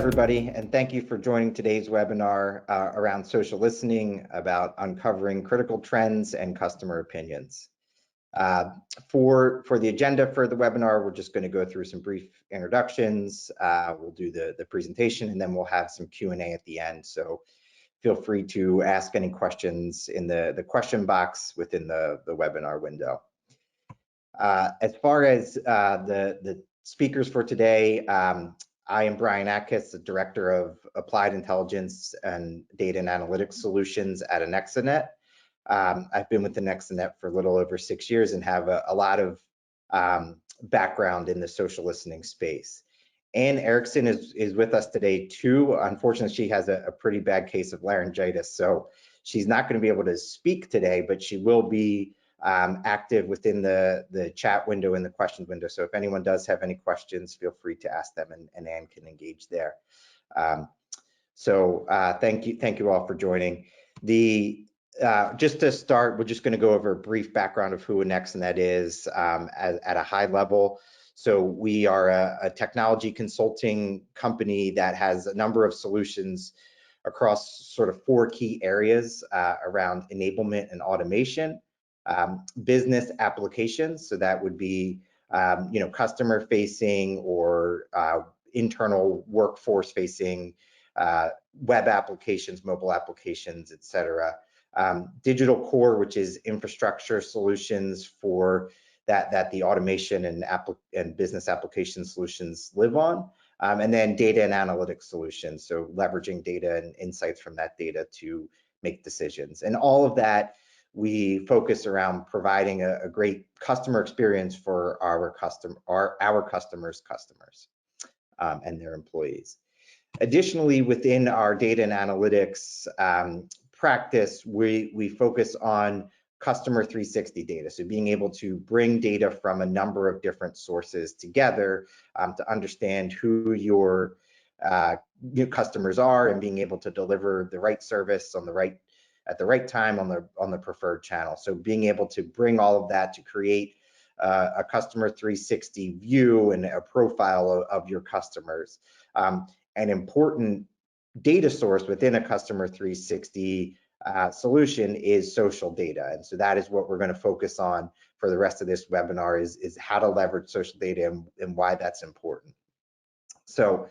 everybody, and thank you for joining today's webinar around social listening about uncovering critical trends and customer opinions. For the agenda for the webinar, we're just going to go through some brief introductions. We'll do the presentation, and then we'll have some Q&A at the end. So feel free to ask any questions in the question box within the webinar window. As far as the speakers for today, I am Brian Atkins, the Director of Applied Intelligence and Data and Analytics Solutions at Anexinet. I've been with Anexinet for a little over 6 years and have a lot of background in the social listening space. Anne Erickson is with us today too. Unfortunately, she has a pretty bad case of laryngitis, so she's not going to be able to speak today, but she will be active within the chat window and the questions window. So if anyone does have any questions, feel free to ask them, and Anne can engage there. Thank you all for joining. Just to start, we're just going to go over a brief background of who Anexinet is at a high level. So we are a technology consulting company that has a number of solutions across sort of 4 key areas around enablement and automation. Business applications, so that would be customer facing or internal workforce facing web applications, mobile applications, etc. Digital core, which is infrastructure solutions for that the automation and business application solutions live on, and then data and analytics solutions, so leveraging data and insights from that data to make decisions. And all of that, we focus around providing a great customer experience for our customers' customers and their employees. Additionally, within our data and analytics practice, we focus on customer 360 data, so being able to bring data from a number of different sources together to understand who your customers are and being able to deliver the right service at the right time on the preferred channel. So being able to bring all of that to create a customer 360 view and a profile of your customers. An important data source within a customer 360 solution is social data, and so that is what we're going to focus on for the rest of this webinar is how to leverage social data and why that's important. So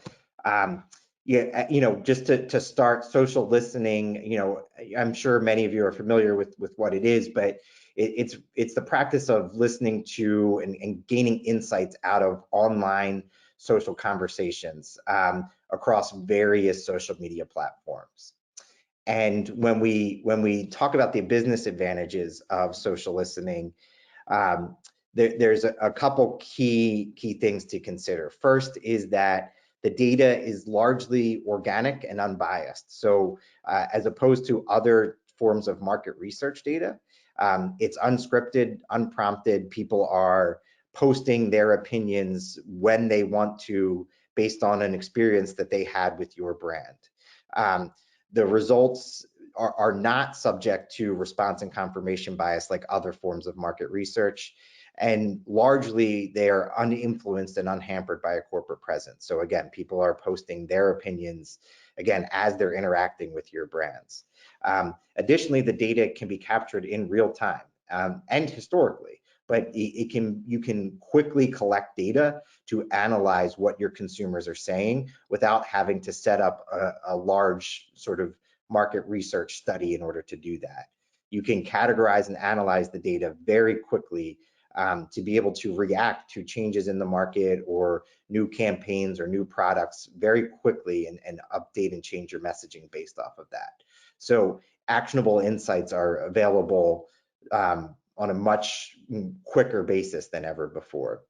just to start, social listening, I'm sure many of you are familiar with what it is, but it's the practice of listening to and gaining insights out of online social conversations across various social media platforms. And when we talk about the business advantages of social listening, there's a couple key things to consider. First is that the data is largely organic and unbiased. So as opposed to other forms of market research data, it's unscripted, unprompted. People are posting their opinions when they want to, based on an experience that they had with your brand. The results are not subject to response and confirmation bias like other forms of market research. And largely, they are uninfluenced and unhampered by a corporate presence. So again, people are posting their opinions, again, as they're interacting with your brands. Additionally, the data can be captured in real time and historically, but you can quickly collect data to analyze what your consumers are saying without having to set up a large sort of market research study in order to do that. You can categorize and analyze the data very quickly to be able to react to changes in the market or new campaigns or new products very quickly and update and change your messaging based off of that. So actionable insights are available on a much quicker basis than ever before.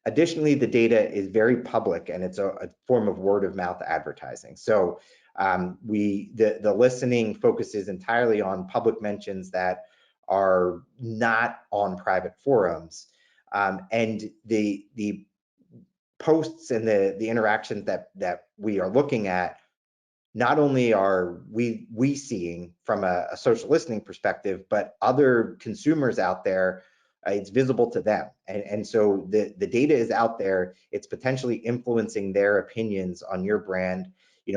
Additionally, the data is very public and it's a form of word of mouth advertising. So the listening focuses entirely on public mentions that are not on private forums, and the posts and the interactions that we are looking at, not only are we seeing from a social listening perspective, but other consumers out there, it's visible to them, and so the data is out there. It's potentially influencing their opinions on your brand.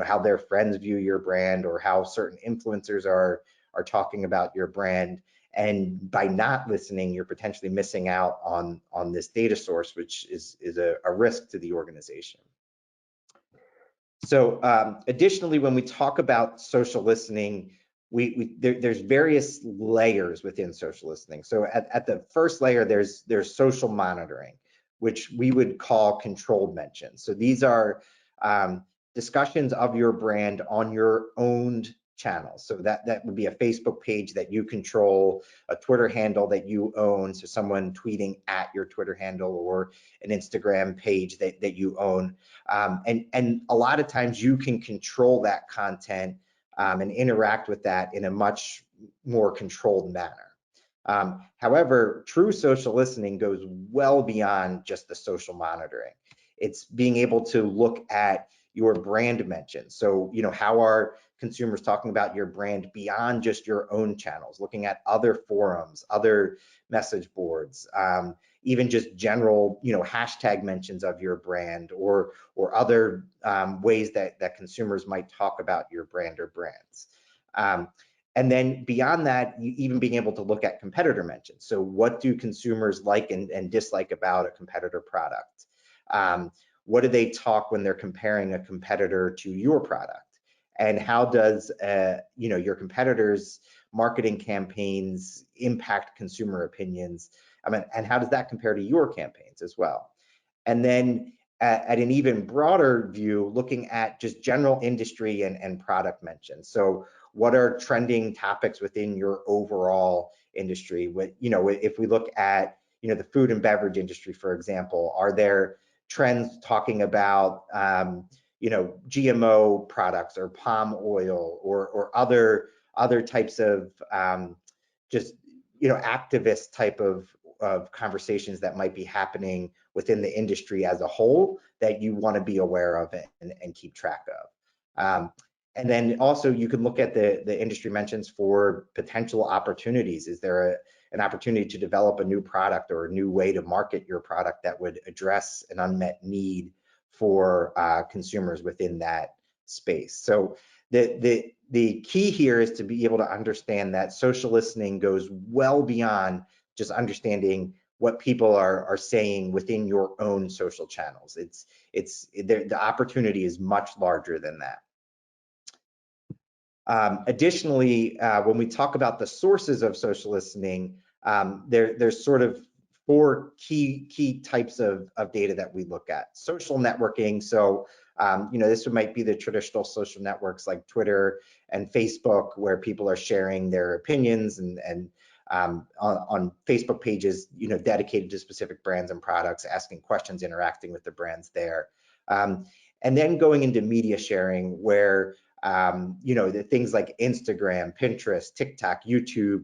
how their friends view your brand or how certain influencers are talking about your brand. And by not listening, you're potentially missing out on this data source, which is a risk to the organization. So additionally, when we talk about social listening, there's various layers within social listening. So at the first layer, there's social monitoring, which we would call controlled mentions. So these are discussions of your brand on your owned channels. So that would be a Facebook page that you control, a Twitter handle that you own, so someone tweeting at your Twitter handle, or an Instagram page that you own. And a lot of times you can control that content and interact with that in a much more controlled manner. However, true social listening goes well beyond just the social monitoring. It's being able to look at your brand mentions. So, how are consumers talking about your brand beyond just your own channels, looking at other forums, other message boards, even just general, hashtag mentions of your brand, or other ways that consumers might talk about your brand or brands. And then beyond that, even being able to look at competitor mentions. So what do consumers like and dislike about a competitor product? What do they talk when they're comparing a competitor to your product? And how does your competitors' marketing campaigns impact consumer opinions? And how does that compare to your campaigns as well? And then at an even broader view, looking at just general industry and product mentions. So what are trending topics within your overall industry? If we look at the food and beverage industry, for example, are there trends talking about GMO products or palm oil or other types of just activist type of conversations that might be happening within the industry as a whole that you want to be aware of and keep track of. And then also you can look at the industry mentions for potential opportunities. Is there an opportunity to develop a new product or a new way to market your product that would address an unmet need for consumers within that space? So the key here is to be able to understand that social listening goes well beyond just understanding what people are saying within your own social channels. The opportunity is much larger than that. Additionally, when we talk about the sources of social listening, there's sort of four key types of data that we look at. Social networking, so this might be the traditional social networks like Twitter and Facebook, where people are sharing their opinions and on Facebook pages, dedicated to specific brands and products, asking questions, interacting with the brands there. And then going into media sharing, where the things like Instagram, Pinterest, TikTok, YouTube,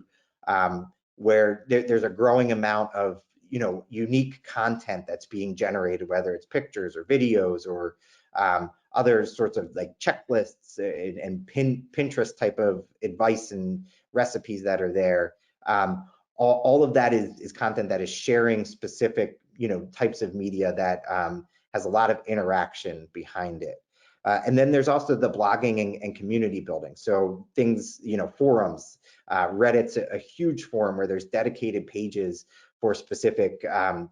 where there's a growing amount of unique content that's being generated, whether it's pictures or videos or other sorts of like checklists and Pinterest type of advice and recipes that are there. All of that is content that is sharing specific types of media that has a lot of interaction behind it. And then there's also the blogging and community building. So things, forums, Reddit's a huge forum where there's dedicated pages for specific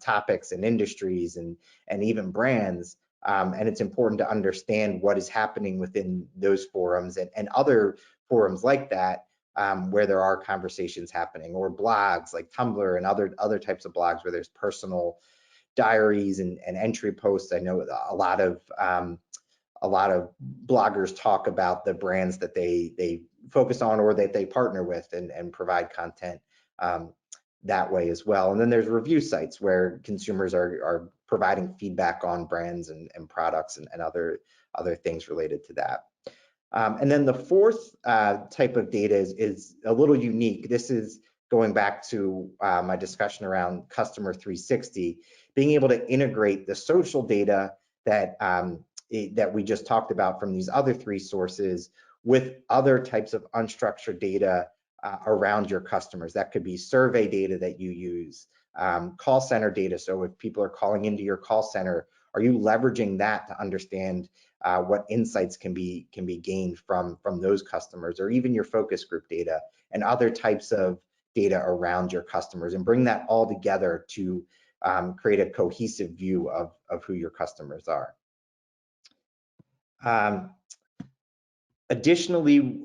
topics and industries and even brands. And it's important to understand what is happening within those forums and other forums like that, where there are conversations happening, or blogs like Tumblr and other types of blogs where there's personal diaries and entry posts. I know a lot of bloggers talk about the brands that they focus on or that they partner with and provide content that way as well. And then there's review sites where consumers are providing feedback on brands and products and other things related to that. And then the fourth type of data is a little unique. This is going back to my discussion around Customer 360, being able to integrate the social data that we just talked about from these other three sources with other types of unstructured data around your customers. That could be survey data that you use, call center data. So if people are calling into your call center, are you leveraging that to understand what insights can be gained from those customers, or even your focus group data and other types of data around your customers, and bring that all together to create a cohesive view of who your customers are. Additionally,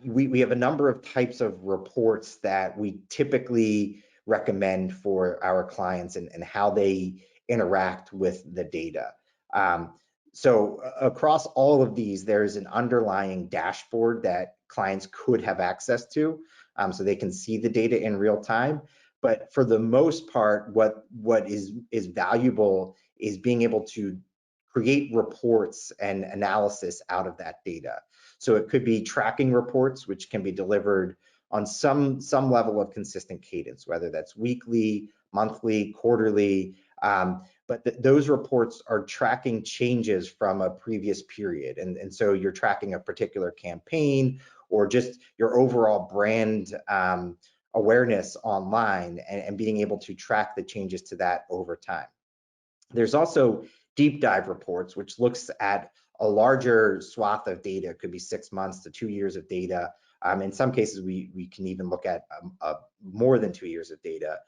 we have a number of types of reports that we typically recommend for our clients and how they interact with the data. So across all of these, there's an underlying dashboard that clients could have access to, so they can see the data in real time. But for the most part, what is valuable is being able to create reports and analysis out of that data. So it could be tracking reports, which can be delivered on some level of consistent cadence, whether that's weekly, monthly, quarterly. But those reports are tracking changes from a previous period. And so you're tracking a particular campaign or just your overall brand awareness online, and being able to track the changes to that over time. There's also deep dive reports, which looks at a larger swath of data. It could be 6 months to 2 years of data. In some cases, we can even look at more than 2 years of data,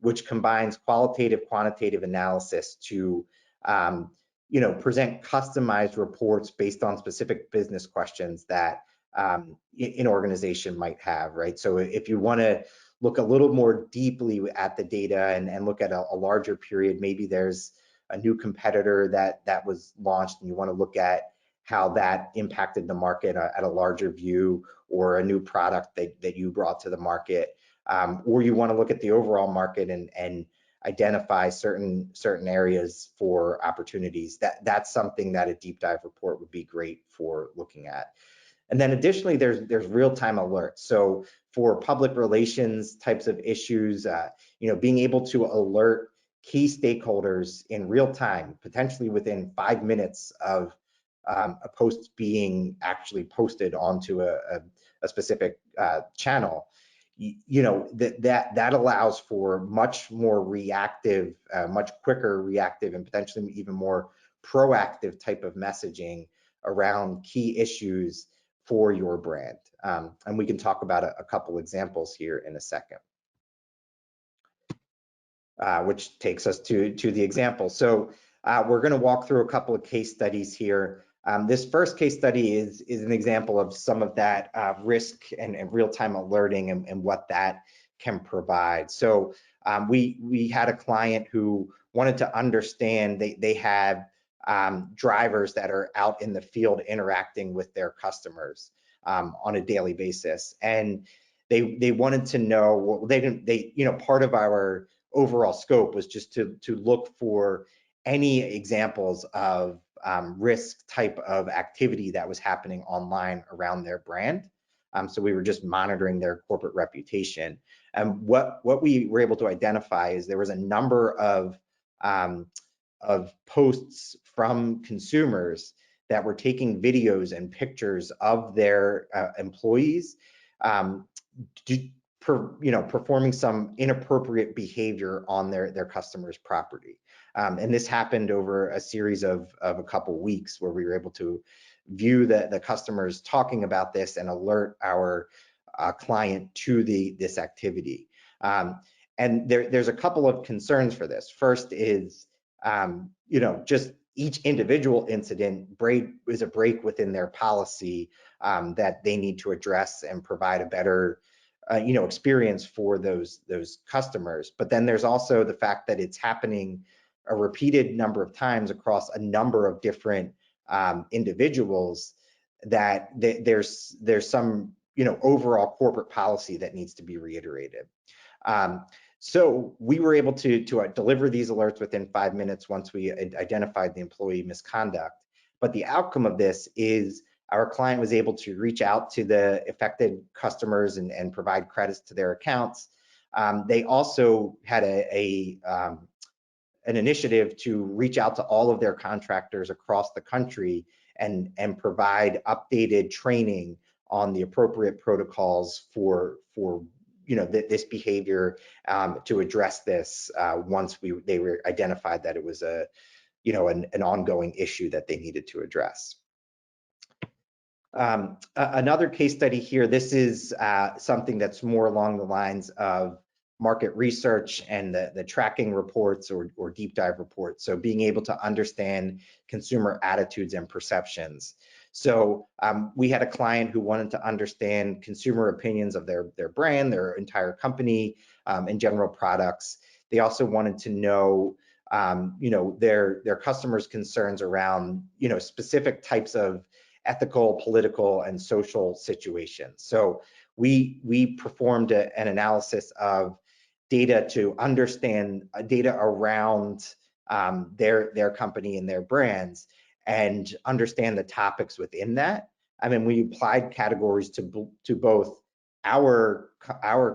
which combines qualitative, quantitative analysis to present customized reports based on specific business questions that an organization might have, right? So if you want to look a little more deeply at the data and look at a larger period, maybe there's a new competitor that was launched and you want to look at how that impacted the market at a larger view, or a new product that you brought to the market, or you want to look at the overall market and identify certain areas for opportunities. That's something that a deep dive report would be great for looking at. And then additionally, there's real-time alerts. So for public relations types of issues, being able to alert key stakeholders in real time, potentially within 5 minutes of a post being actually posted onto a specific channel, that allows for much more reactive, much quicker reactive, and potentially even more proactive type of messaging around key issues for your brand. And we can talk about a couple examples here in a second, which takes us to the example. So we're going to walk through a couple of case studies here. This first case study is an example of some of that risk and real-time alerting and what that can provide. So we had a client who wanted to understand, they had drivers that are out in the field interacting with their customers on a daily basis, and they wanted to know, well, part of our overall scope was just to look for any examples of risk type of activity that was happening online around their brand. So we were just monitoring their corporate reputation. And what we were able to identify is there was a number of posts from consumers that were taking videos and pictures of their employees, performing some inappropriate behavior on their customers' property. And this happened over a series of a couple weeks, where we were able to view the customers talking about this and alert our client to this activity. And there's a couple of concerns for this. First is, just each individual incident is a break within their policy that they need to address and provide a better experience for those customers. But then there's also the fact that it's happening a repeated number of times across a number of different individuals, that there's some overall corporate policy that needs to be reiterated. So we were able to deliver these alerts within 5 minutes once we identified the employee misconduct. But the outcome of this is our client was able to reach out to the affected customers and provide credits to their accounts. They also had an initiative to reach out to all of their contractors across the country and provide updated training on the appropriate protocols for this behavior, to address this once they were identified that it was an ongoing issue that they needed to address. Another case study here, this is something that's more along the lines of market research and the tracking reports or deep dive reports. So being able to understand consumer attitudes and perceptions. So we had a client who wanted to understand consumer opinions of their brand, their entire company, and general products. They also wanted to know their customers' concerns around specific types of ethical, political, and social situations. So we performed an analysis of data to understand data around their company and their brands and understand the topics within that. I mean, we applied categories to both our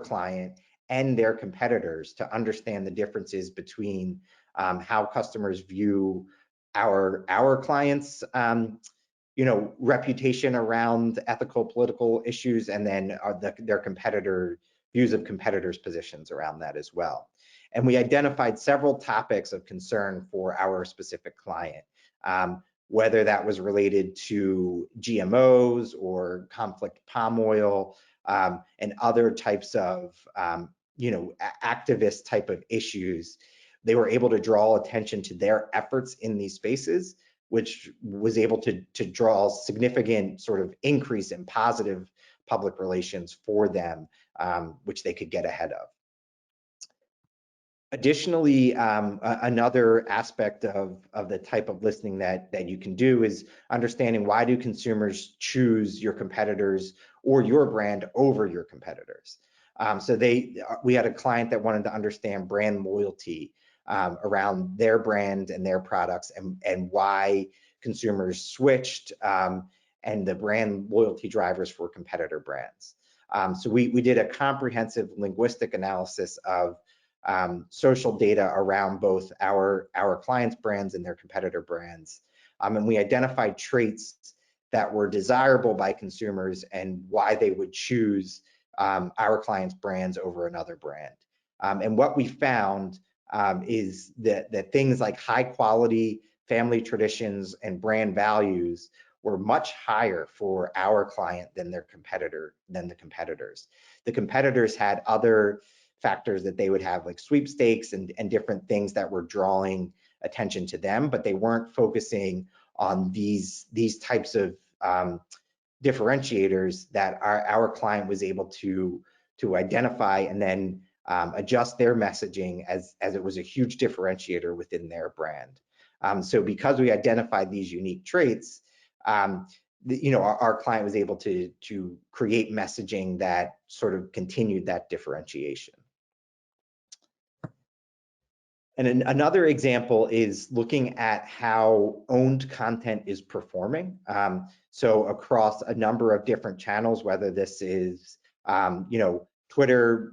client and their competitors to understand the differences between how customers view our clients' reputation around ethical, political issues, and then their views of competitors' positions around that as well. And we identified several topics of concern for our specific client, whether that was related to GMOs or conflict palm oil, and other types of activist type of issues. They were able to draw attention to their efforts in these spaces, which was able to draw significant sort of increase in positive public relations for them, which they could get ahead of. Additionally, another aspect of the type of listening that you can do is understanding why do consumers choose your competitors or your brand over your competitors. So we had a client that wanted to understand brand loyalty around their brand and their products and why consumers switched and the brand loyalty drivers for competitor brands. So we did a comprehensive linguistic analysis of social data around both our clients' brands and their competitor brands. And we identified traits that were desirable by consumers and why they would choose our clients' brands over another brand. And what we found is that things like high quality, family traditions, and brand values were much higher for our client than the competitors. The competitors had other factors that they would have, like sweepstakes and different things that were drawing attention to them, but they weren't focusing on these types of differentiators that our client was able to identify and then adjust their messaging as it was a huge differentiator within their brand. So because we identified these unique traits, our client was able to create messaging that sort of continued that differentiation. And another example is looking at how owned content is performing. So across a number of different channels, whether this is Twitter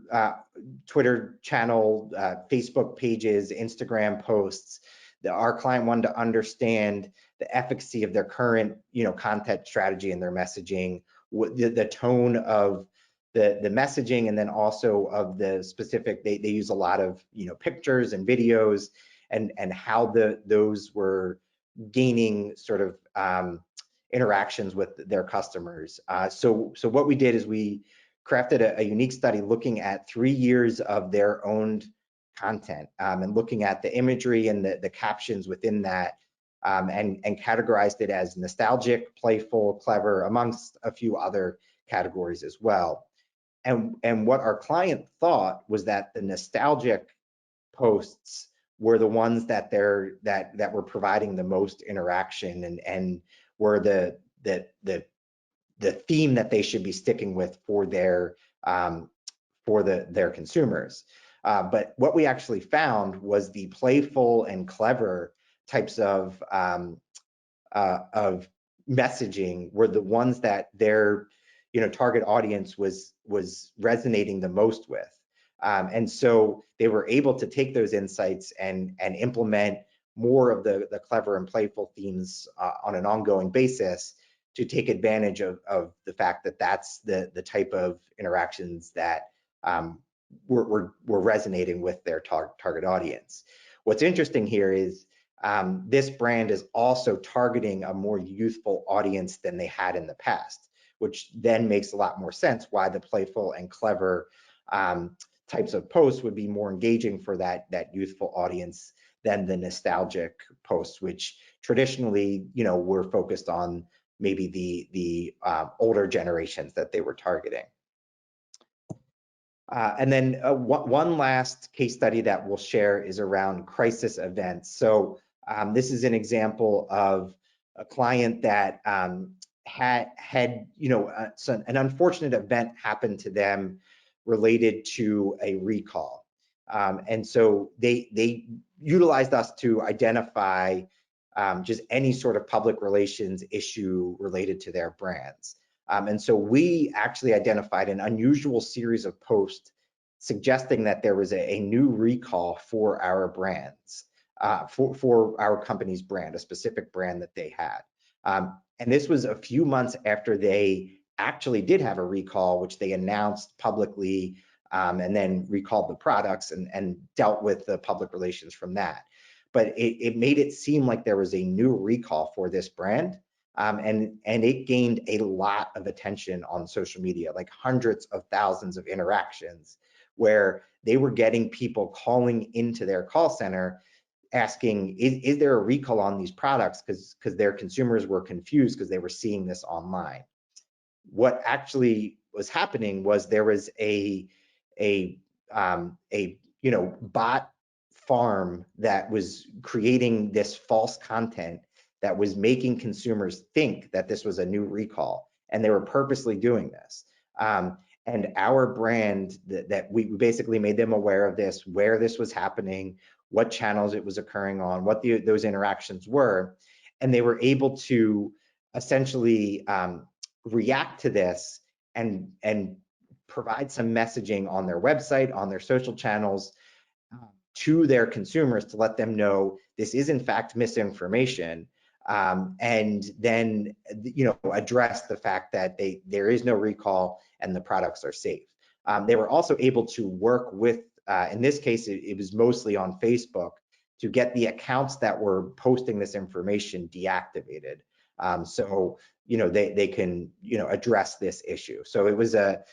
channel, Facebook pages, Instagram posts, our client wanted to understand the efficacy of their current content strategy and their messaging, the tone of the messaging, and then also of the specific, they use a lot of pictures and videos, and how those were gaining sort of interactions with their customers. So what we did is we crafted a unique study looking at 3 years of their owned content, and looking at the imagery and the captions within that, and categorized it as nostalgic, playful, clever, amongst a few other categories as well. And what our client thought was that the nostalgic posts were the ones that were providing the most interaction and were the theme that they should be sticking with for their consumers. But what we actually found was the playful and clever types of messaging were the ones that their target audience was resonating the most with. And so they were able to take those insights and implement more of the clever and playful themes on an ongoing basis to take advantage of the fact that that's the type of interactions that were resonating with their target audience. What's interesting here is this brand is also targeting a more youthful audience than they had in the past, which then makes a lot more sense why the playful and clever types of posts would be more engaging for that youthful audience than the nostalgic posts, which traditionally, were focused on maybe the older generations that they were targeting. And then one last case study that we'll share is around crisis events. So this is an example of a client that had so an unfortunate event happened to them related to a recall. And so they utilized us to identify just any sort of public relations issue related to their brands. And so we actually identified an unusual series of posts suggesting that there was a new recall for our brands, for our company's brand, a specific brand that they had. And this was a few months after they actually did have a recall, which they announced publicly, and then recalled the products and dealt with the public relations from that. But it made it seem like there was a new recall for this brand. And it gained a lot of attention on social media, like hundreds of thousands of interactions, where they were getting people calling into their call center asking, is there a recall on these products? Because their consumers were confused because they were seeing this online. What actually was happening was there was a bot farm that was creating this false content that was making consumers think that this was a new recall, and they were purposely doing this. And our brand, that we basically made them aware of this, where this was happening, what channels it was occurring on, what those interactions were, and they were able to essentially react to this and provide some messaging on their website, on their social channels, to their consumers to let them know this is in fact misinformation, and then address the fact that there is no recall and the products are safe. They were also able to work with, in this case, it was mostly on Facebook, to get the accounts that were posting this information deactivated, so they can address this issue. So it was a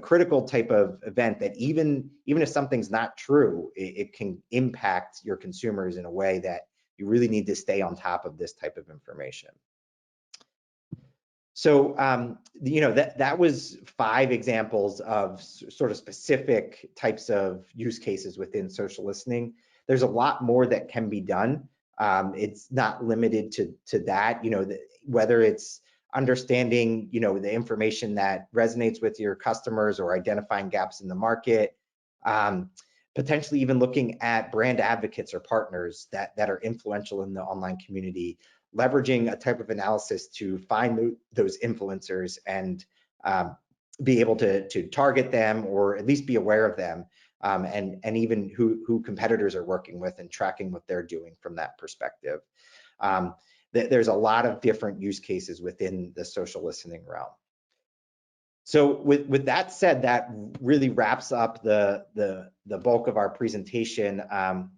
critical type of event that even if something's not true, it can impact your consumers in a way that you really need to stay on top of this type of information. So that was 5 examples of sort of specific types of use cases within social listening. There's a lot more that can be done. It's not limited to that. Whether it's understanding the information that resonates with your customers or identifying gaps in the market, potentially even looking at brand advocates or partners that are influential in the online community, leveraging a type of analysis to find those influencers and be able to target them, or at least be aware of them, and even who competitors are working with, and tracking what they're doing from that perspective. There's a lot of different use cases within the social listening realm. So with that said, that really wraps up the bulk of our presentation.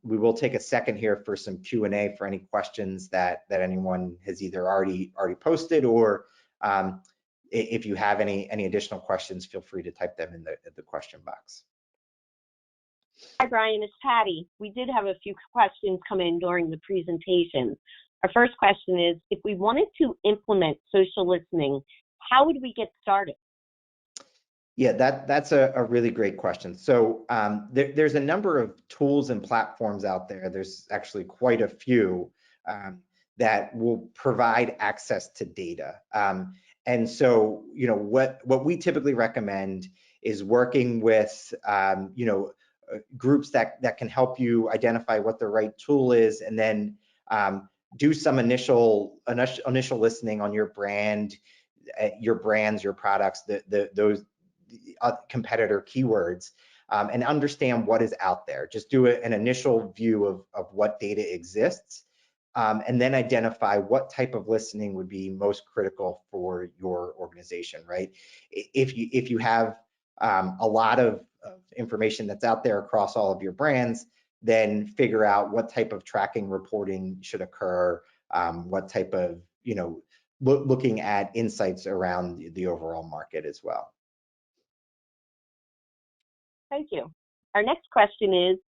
We will take a second here for some Q&A for any questions that anyone has either already posted, or if you have any additional questions, feel free to type them in the question box. Hi, Brian, it's Patty. We did have a few questions come in during the presentation. Our first question is, if we wanted to implement social listening, how would we get started? Yeah, that's a really great question. So there's a number of tools and platforms out there. There's actually quite a few that will provide access to data. And so, what we typically recommend is working with, groups that can help you identify what the right tool is, and then do some initial listening on your brand, your brands, your products, those competitor keywords, and understand what is out there. Just do an initial view of what data exists, and then identify what type of listening would be most critical for your organization, right? If you have a lot of information that's out there across all of your brands, then figure out what type of tracking reporting should occur, what type of, looking at insights around the overall market as well. Thank you. Our next question is,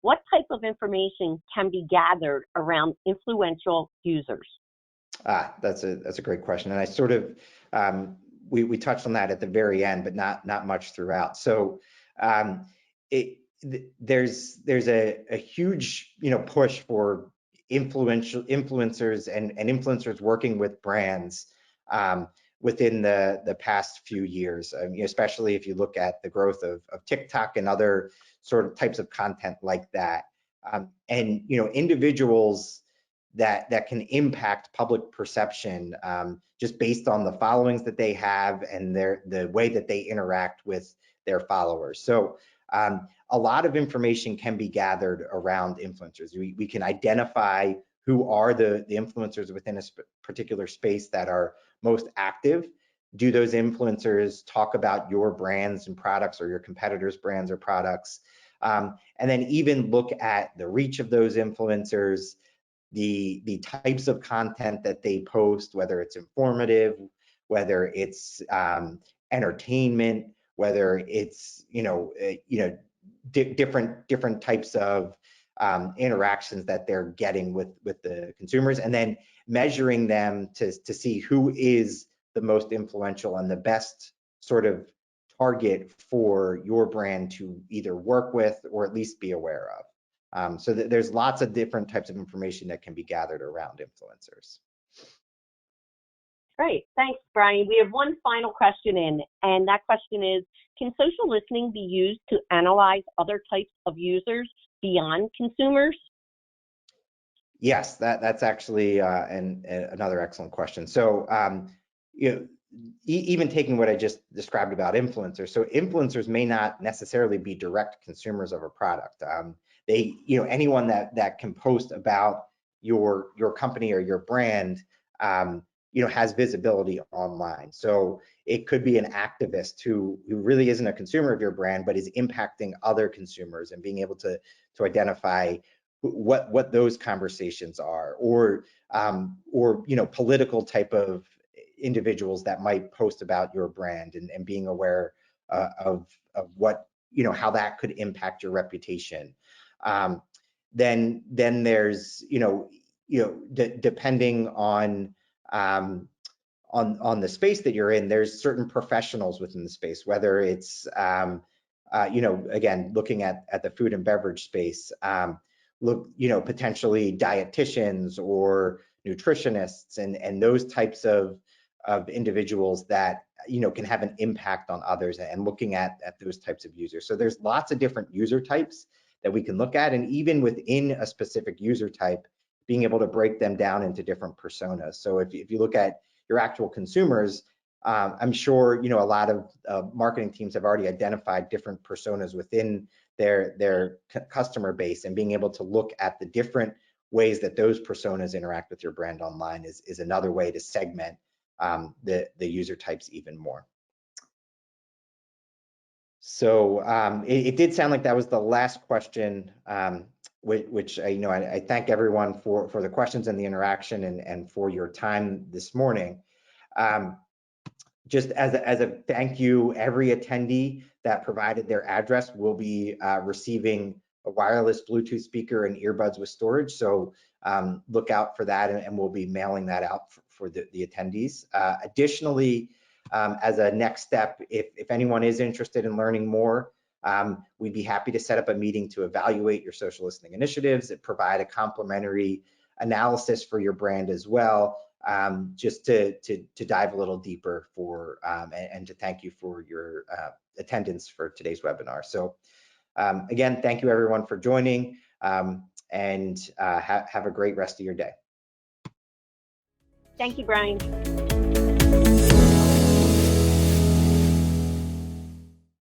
what type of information can be gathered around influential users? That's a great question, and I sort of we touched on that at the very end, but not much throughout. So there's a huge push for influencers and influencers working with brands within the past few years, especially if you look at the growth of TikTok and other sort of types of content like that, and individuals that can impact public perception just based on the followings that they have and the way that they interact with their followers. So a lot of information can be gathered around influencers. We can identify who are the influencers within a particular space that are most active. Do those influencers talk about your brands and products or your competitors' brands or products? And then even look at the reach of those influencers, the types of content that they post, whether it's informative, whether it's entertainment, whether it's different types of interactions that they're getting with the consumers, and then measuring them to see who is the most influential and the best sort of target for your brand to either work with or at least be aware of. So there's lots of different types of information that can be gathered around influencers. Great, thanks, Brian. We have one final question in, and that question is, can social listening be used to analyze other types of users beyond consumers? Yes, that's actually another excellent question. So, even taking what I just described about influencers, so influencers may not necessarily be direct consumers of a product. Anyone that can post about your company or your brand, has visibility online. So it could be an activist who really isn't a consumer of your brand, but is impacting other consumers and being able to identify what those conversations are, or political type of individuals that might post about your brand and being aware of what how that could impact your reputation. Then there's depending on the space that you're in, there's certain professionals within the space, whether it's again looking at the food and beverage space, potentially dietitians or nutritionists and those types of individuals that can have an impact on others, and looking at those types of users. So there's lots of different user types that we can look at, and even within a specific user type, being able to break them down into different personas. So if you look at your actual consumers, I'm sure a lot of marketing teams have already identified different personas within their customer base, and being able to look at the different ways that those personas interact with your brand online is another way to segment the user types even more. So it did sound like that was the last question, which I thank everyone for the questions and the interaction and for your time this morning. Just as a thank you, every attendee that provided their address will be receiving a wireless Bluetooth speaker and earbuds with storage. So look out for that, and we'll be mailing that out for the attendees. Additionally, as a next step, if anyone is interested in learning more, we'd be happy to set up a meeting to evaluate your social listening initiatives and provide a complimentary analysis for your brand as well, just to dive a little deeper and to thank you for your attendance for today's webinar. So again, thank you everyone for joining, and have a great rest of your day. Thank you, Brian.